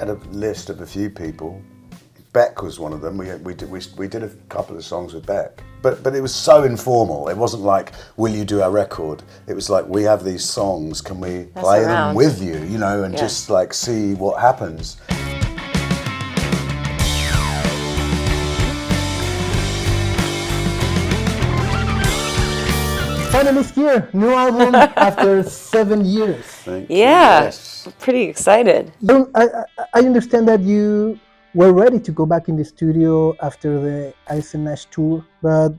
had a list of a few people. Beck was one of them. We did a couple of songs with Beck, but it was so informal. It wasn't like, will you do our record? It was like, we have these songs, can we play them with you, you know, and just like see what happens. Finally here, new album after 7 years. Thank you. Yeah, Yes. pretty excited. I understand that you were ready to go back in the studio after the Alison tour, but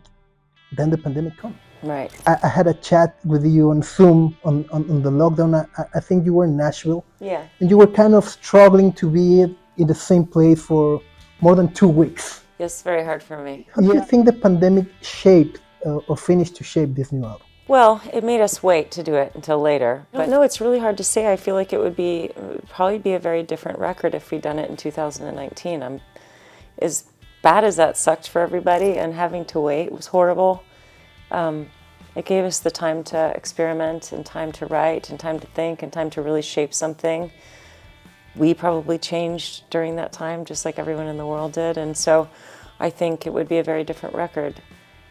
then the pandemic came. Right. I had a chat with you on Zoom on the lockdown. I think you were in Nashville. Yeah. And you were kind of struggling to be in the same place for more than 2 weeks. It's very hard for me. How do you think the pandemic shaped or finished to shape this new album? Well, it made us wait to do it until later. But no, it's really hard to say. I feel like it would probably be a very different record if we'd done it in 2019. As bad as that sucked for everybody, and having to wait was horrible. It gave us the time to experiment and time to write and time to think and time to really shape something. We probably changed during that time, just like everyone in the world did. And so I think it would be a very different record.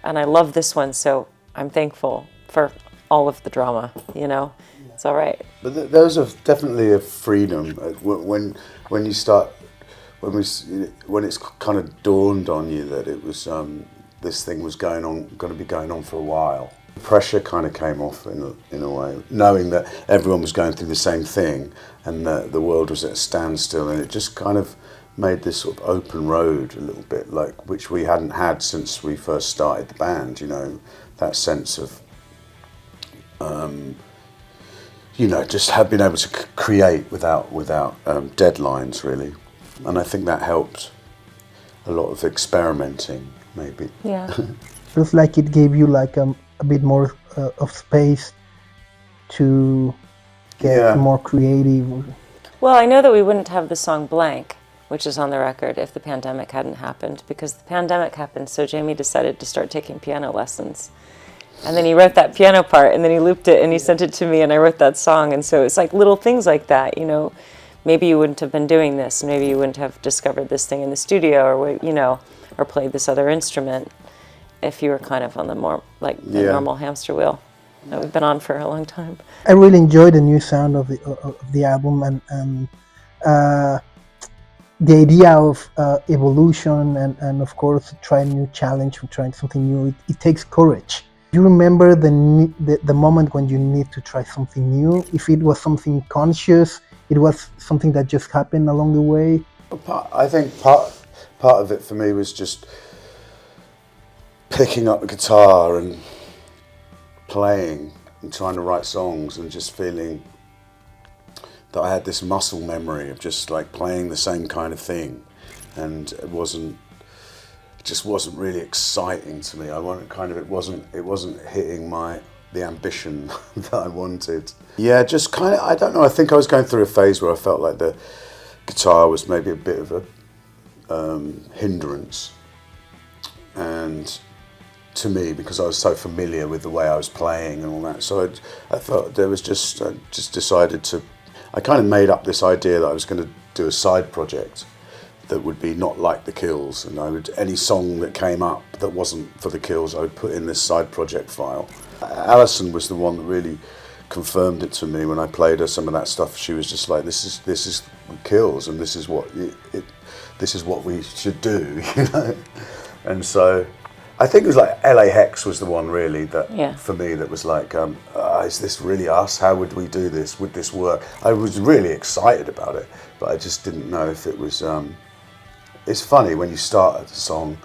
And I love this one, so I'm thankful for all of the drama, you know? It's all right. But those are definitely a freedom when it's kind of dawned on you that it was this thing was going to be going on for a while. The pressure kind of came off in a way, knowing that everyone was going through the same thing and that the world was at a standstill, and it just kind of made this sort of open road a little bit, like which we hadn't had since we first started the band. You know, that sense of just have been able to create without deadlines, really. And I think that helped a lot of experimenting, maybe. Yeah. Feels like it gave you like a bit more of space to get more creative. Well, I know that we wouldn't have the song Blank, which is on the record, if the pandemic hadn't happened, because the pandemic happened, so Jamie decided to start taking piano lessons. And then he wrote that piano part, and then he looped it, and he sent it to me, and I wrote that song. And so it's like little things like that, you know. Maybe you wouldn't have been doing this, maybe you wouldn't have discovered this thing in the studio, or, you know, or played this other instrument if you were kind of on the more, like, the normal hamster wheel that we've been on for a long time. I really enjoyed the new sound of the album, and the idea of evolution and of course trying a new challenge, trying something new. It takes courage. Do you remember the moment when you need to try something new? If it was something conscious, it was something that just happened along the way? I think part of it for me was just picking up the guitar and playing and trying to write songs, and just feeling that I had this muscle memory of just like playing the same kind of thing, and it just wasn't really exciting to me. It wasn't hitting the ambition that I wanted. Yeah, just kind of, I don't know, I think I was going through a phase where I felt like the guitar was maybe a bit of a hindrance, and to me, because I was so familiar with the way I was playing and all that. So I thought there was I just decided to, I kind of made up this idea that I was going to do a side project that would be not like the Kills, and any song that came up that wasn't for the Kills, I would put in this side project file. Alison was the one that really confirmed it to me when I played her some of that stuff. She was just like, "This is Kills, and this is what we should do," you know. And so I think it was like LA Hex was the one really that for me that was like, is this really us? How would we do this? Would this work? I was really excited about it, but I just didn't know if it was. It's funny when you start a song,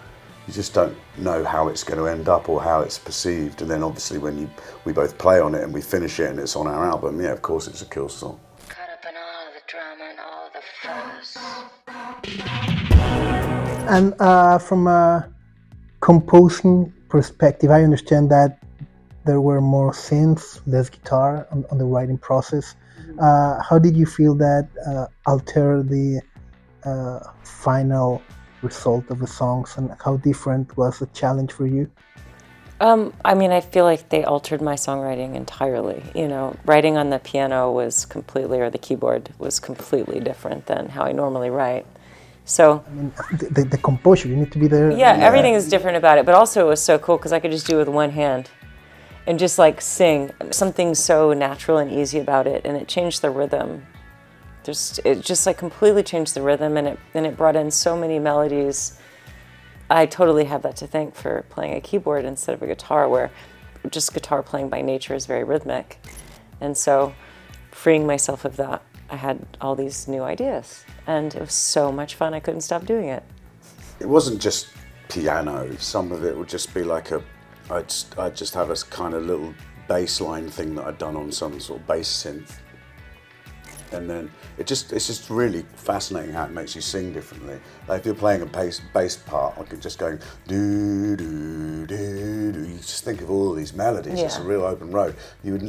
you just don't know how it's going to end up or how it's perceived, and then obviously when we both play on it and we finish it and it's on our album, of course it's a Kills song. Caught up in all the drama and all the fuss. And from a composing perspective, I understand that there were more synths, less guitar on the writing process. How did you feel that altered the final result of the songs, and how different was the challenge for you? I mean, I feel like they altered my songwriting entirely. You know, writing on the piano was completely, or the keyboard was completely different than how I normally write. So, I mean, the composure, you need to be there. yeah, everything is different about it. But also, it was so cool because I could just do it with one hand and just like sing. Something so natural and easy about it, and it changed the rhythm. It just like completely changed the rhythm, and it brought in so many melodies. I totally have that to thank for playing a keyboard instead of a guitar, where just guitar playing by nature is very rhythmic. And so freeing myself of that, I had all these new ideas, and it was so much fun. I couldn't stop doing it. It wasn't just piano. Some of it would just be like I'd just have a kind of little bass line thing that I'd done on some sort of bass synth. And then it's just really fascinating how it makes you sing differently. Like if you're playing a bass part, like you're just going do do do do. You just think of all these melodies. Yeah. It's a real open road.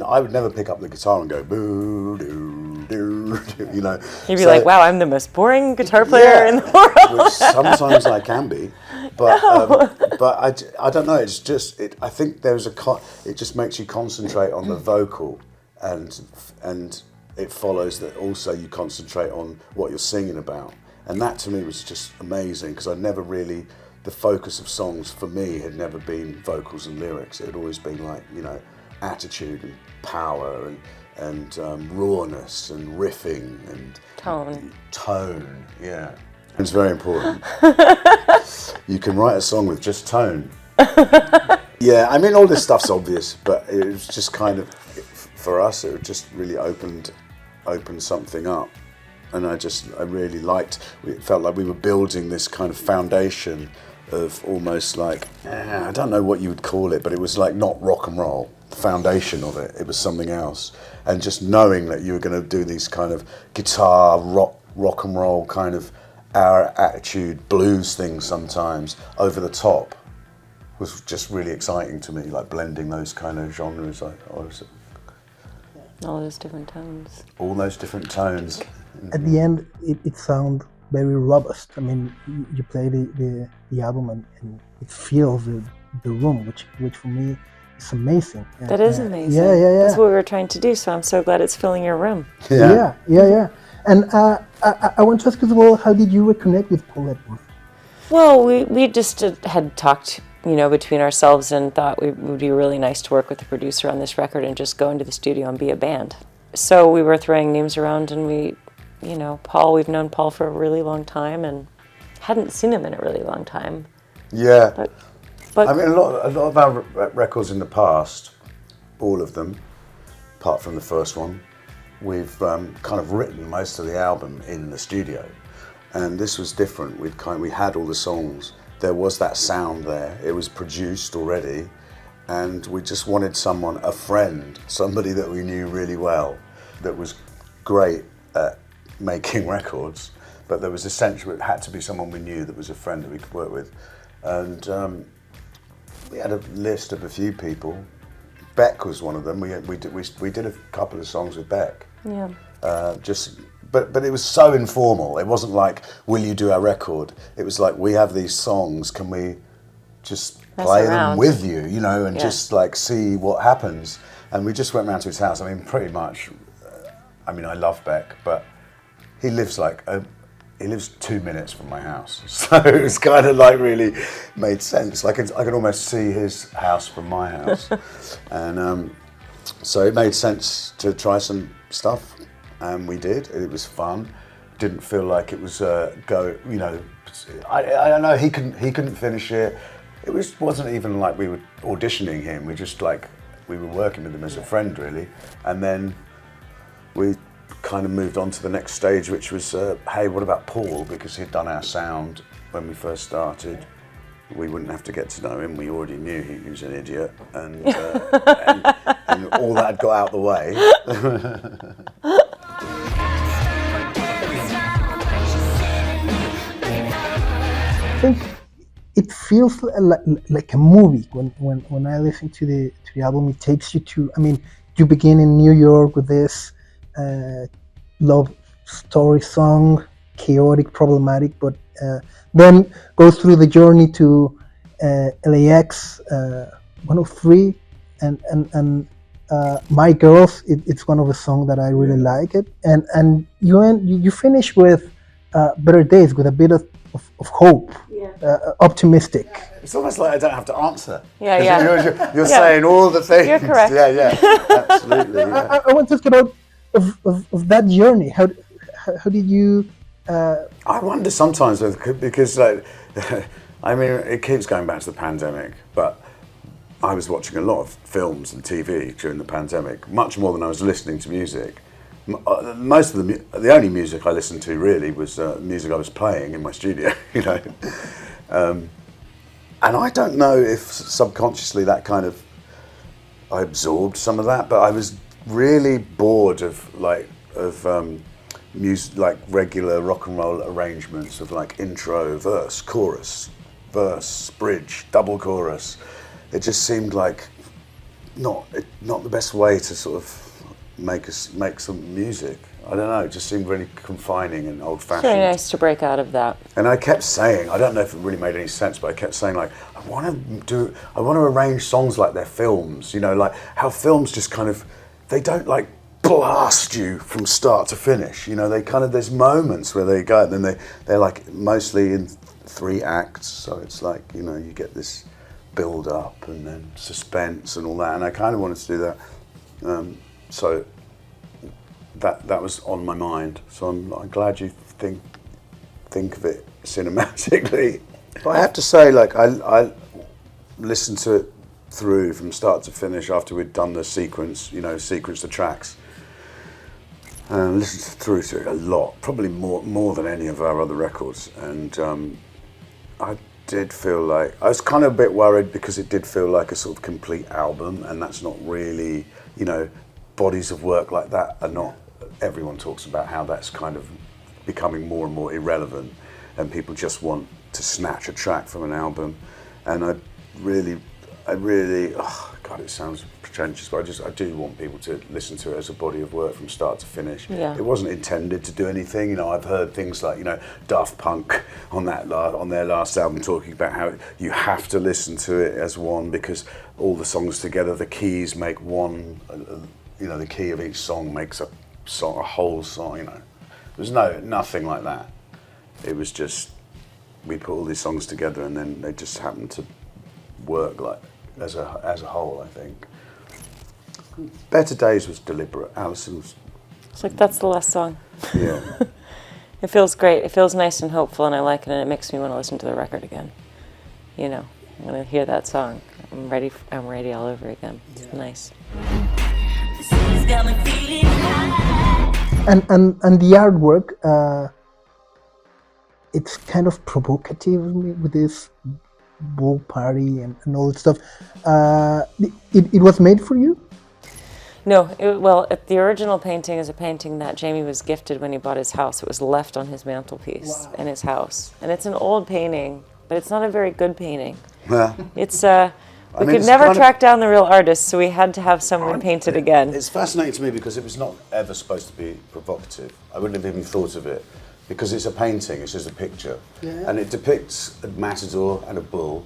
I would never pick up the guitar and go boo do do do. You know. You'd be like, wow, I'm the most boring guitar player in the world. Which sometimes I can be, but I don't know. It's just I think there's it just makes you concentrate on the vocal and it follows that also you concentrate on what you're singing about. And that to me was just amazing, because the focus of songs for me had never been vocals and lyrics. It had always been like, you know, attitude and power and rawness and riffing and tone, yeah. It's very important. You can write a song with just tone. Yeah, I mean, all this stuff's obvious, but it was just kind of, for us, it just really opened something up, and I really liked. It felt like we were building this kind of foundation of almost like I don't know what you would call it, but it was like not rock and roll. The foundation of it was something else, and just knowing that you were going to do these kind of guitar rock and roll kind of our attitude blues things sometimes over the top was just really exciting to me. Like blending those kind of genres, all those different tones. All those different tones. At the end, it sounds very robust. I mean, you play the album and it fills the room, which for me is amazing. That is amazing. Yeah. That's what we were trying to do, so I'm so glad it's filling your room. Yeah. And I want to ask you as well, how did you reconnect with Paul Edwards? Well, we just had talked, you know, between ourselves, and thought it would be really nice to work with the producer on this record and just go into the studio and be a band. So we were throwing names around, and we've known Paul for a really long time and hadn't seen him in a really long time. Yeah. But I mean, a lot of our records in the past, all of them, apart from the first one, we've kind of written most of the album in the studio. And this was different. We had all the songs. There was that sound there. It was produced already, and we just wanted a friend, somebody that we knew really well, that was great at making records, but there was it had to be someone we knew that was a friend that we could work with. And we had a list of a few people. Beck was one of them. We did a couple of songs with Beck. yeah. But it was so informal. It wasn't like, will you do our record? It was like, we have these songs, can we just play them with you, you know, and just like see what happens? And we just went round to his house. I mean, pretty much, I love Beck, but he lives 2 minutes from my house. So it was kind of like really made sense. I could almost see his house from my house. And so it made sense to try some stuff. And we did. It was fun. Didn't feel like it was I don't know. He couldn't finish it. It wasn't even like we were auditioning him. We were working with him as a friend, really. And then we kind of moved on to the next stage, which was, hey, what about Paul? Because he'd done our sound when we first started. We wouldn't have to get to know him. We already knew he was an idiot, and all that had got out the way. I think it feels like a movie when I listen to the album. It takes you to, you begin in New York with this love story song, chaotic, problematic, but then goes through the journey to LAX, 103, and My Girls. It's one of the songs that I really like it. And you finish with Better Days with a bit of hope, optimistic. It's almost like I don't have to answer. Yeah, yeah. You're saying all the things. You're correct. Yeah, absolutely. Yeah. I want to talk about of that journey. How did you? I wonder sometimes because like, I mean, it keeps going back to the pandemic, but I was watching a lot of films and TV during the pandemic, much more than I was listening to music. Most of the only music I listened to really was music I was playing in my studio, you know. And I don't know if subconsciously that kind of, I absorbed some of that, but I was really bored of music, like regular rock and roll arrangements of like intro, verse, chorus, verse, bridge, double chorus. It just seemed like not the best way to sort of make some music. I don't know, it just seemed really confining and old-fashioned. It's very nice to break out of that. And I kept saying, I don't know if it really made any sense, but I kept saying like, I want to arrange songs like they're films, you know, like how films just kind of, they don't like blast you from start to finish, you know, they kind of, there's moments where they go, and then they're like mostly in 3 acts, so it's like, you know, you get this build up and then suspense and all that, and I kind of wanted to do that. So that was on my mind. So I'm glad you think of it cinematically. But I have to say, like I listened to it through from start to finish after we'd done the sequence the tracks. Listened through to it a lot, probably more than any of our other records, and I did feel like I was kind of a bit worried because it did feel like a sort of complete album, and that's not really, you know, bodies of work like that are not. Everyone talks about how that's kind of becoming more and more irrelevant, and people just want to snatch a track from an album. And I really, oh God, it sounds pretentious, but I do want people to listen to it as a body of work from start to finish. Yeah. It wasn't intended to do anything. You know, I've heard things like, you know, Daft Punk on their last album talking about how you have to listen to it as one because all the songs together, the keys make one. You know, the key of each song makes a whole song. You know, there's nothing like that. It was just we put all these songs together and then they just happened to work like as a whole. I think. Better Days was deliberate. Alison was. It's like that's the last song. Yeah. It feels great. It feels nice and hopeful, and I like it, and it makes me want to listen to the record again. You know, when I hear that song, I'm ready all over again. It's nice. And the artwork, it's kind of provocative with this ball party and all that stuff. It was made for you? No, the original painting is a painting that Jamie was gifted when he bought his house. It was left on his mantelpiece in his house. And it's an old painting, but it's not a very good painting. Yeah. It's we could never track down the real artist, so we had to have someone paint it again. It's fascinating to me because it was not ever supposed to be provocative. I wouldn't have even thought of it because it's a painting, it's just a picture. Yeah. And it depicts a matador and a bull.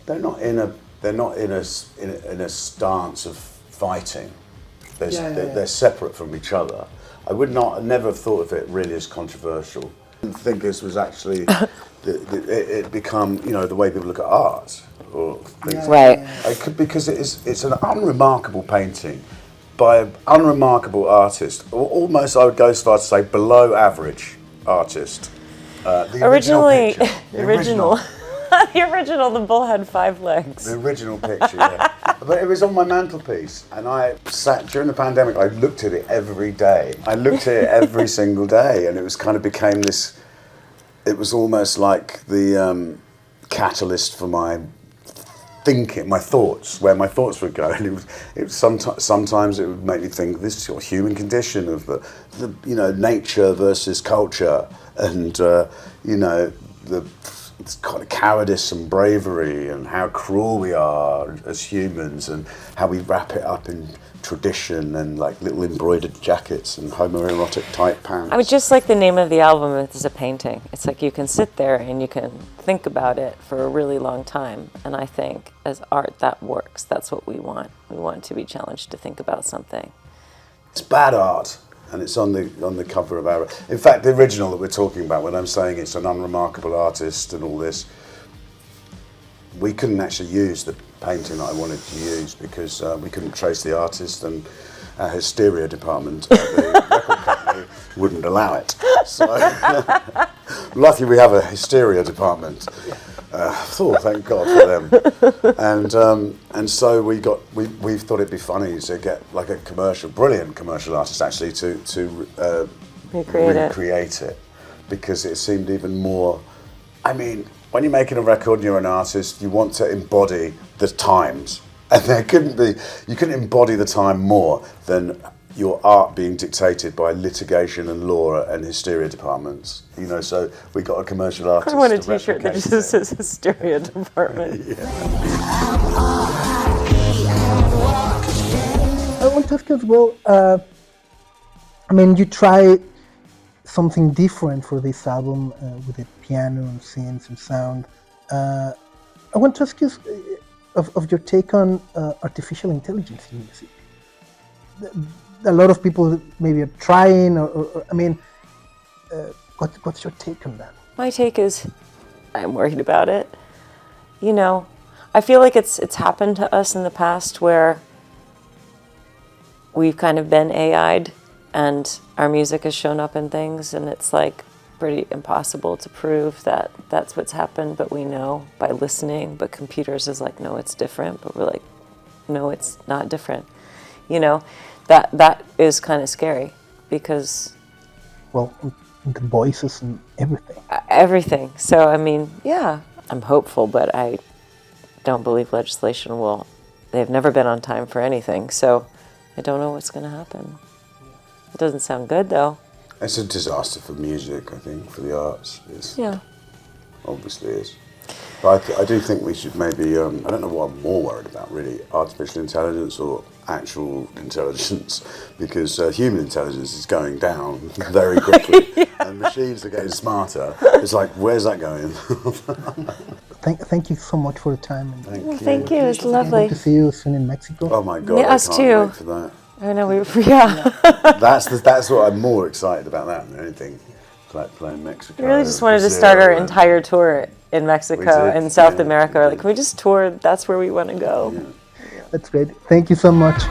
They're not in a stance of fighting. They're separate from each other. I never have thought of it really as controversial. I didn't think this was actually it become, you know, the way people look at art or things. Right. Because it's an unremarkable painting by an unremarkable artist, or almost I would go as far as to say below average artist. The original, the bull had 5 legs. The original picture, yeah. But it was on my mantelpiece, and I sat during the pandemic. I looked at it every day. I looked at it every single day, and it was kind of became this. It was almost like the catalyst for my thinking, my thoughts, where my thoughts would go. And it was sometimes it would make me think this is your human condition of the you know, nature versus culture, and you know, the it's kind of cowardice and bravery and how cruel we are as humans and how we wrap it up in tradition and like little embroidered jackets and homoerotic tight pants. I would just like the name of the album is a painting. It's like you can sit there and you can think about it for a really long time. And I think as art that works. That's what we want. We want to be challenged to think about something. It's bad art. And it's on the cover of our... In fact, the original that we're talking about, when I'm saying it's an unremarkable artist and all this, we couldn't actually use the painting that I wanted to use because we couldn't trace the artist, and our hysteria department at the record company wouldn't allow it. So, lucky we have a hysteria department. Thank God for them. And so we thought it'd be funny to get like a brilliant commercial artist actually to recreate it, because it seemed even more. I mean, when you're making a record and you're an artist, you want to embody the times, and you couldn't embody the time more than your art being dictated by litigation and law and hysteria departments. You know, so we got a commercial artist. I want a T-shirt that just says hysteria department. I want to ask you as well, I mean, you try something different for this album with the piano and synths and sound. I want to ask you of your take on artificial intelligence in music. A lot of people maybe are trying, or I mean, what's your take on that? My take is, I'm worried about it. You know, I feel like it's happened to us in the past where we've kind of been AI'd and our music has shown up in things, and it's like pretty impossible to prove that that's what's happened, but we know by listening. But computers is like, no, it's different. But we're like, no, it's not different. You know, that is kind of scary because... Well, the voices and everything. Everything. So, I mean, yeah, I'm hopeful, but I don't believe legislation will... They've never been on time for anything, so I don't know what's going to happen. It doesn't sound good, though. It's a disaster for music, I think, for the arts. Yeah. Obviously is. But I do think we should maybe, I don't know what I'm more worried about, really, artificial intelligence or actual intelligence, because human intelligence is going down very quickly, and machines are getting smarter. It's like, where's that going? Thank you so much for the time. And Thank you. It's lovely. Hope to see you soon in Mexico. Oh my God, Yeah, us I can't too. wait for that. I know, yeah. That's what I'm more excited about that than anything, like playing Mexico. We really just wanted to start our entire tour in Mexico and South America. Like, we just toured, that's where we want to go. That's great. Thank you so much.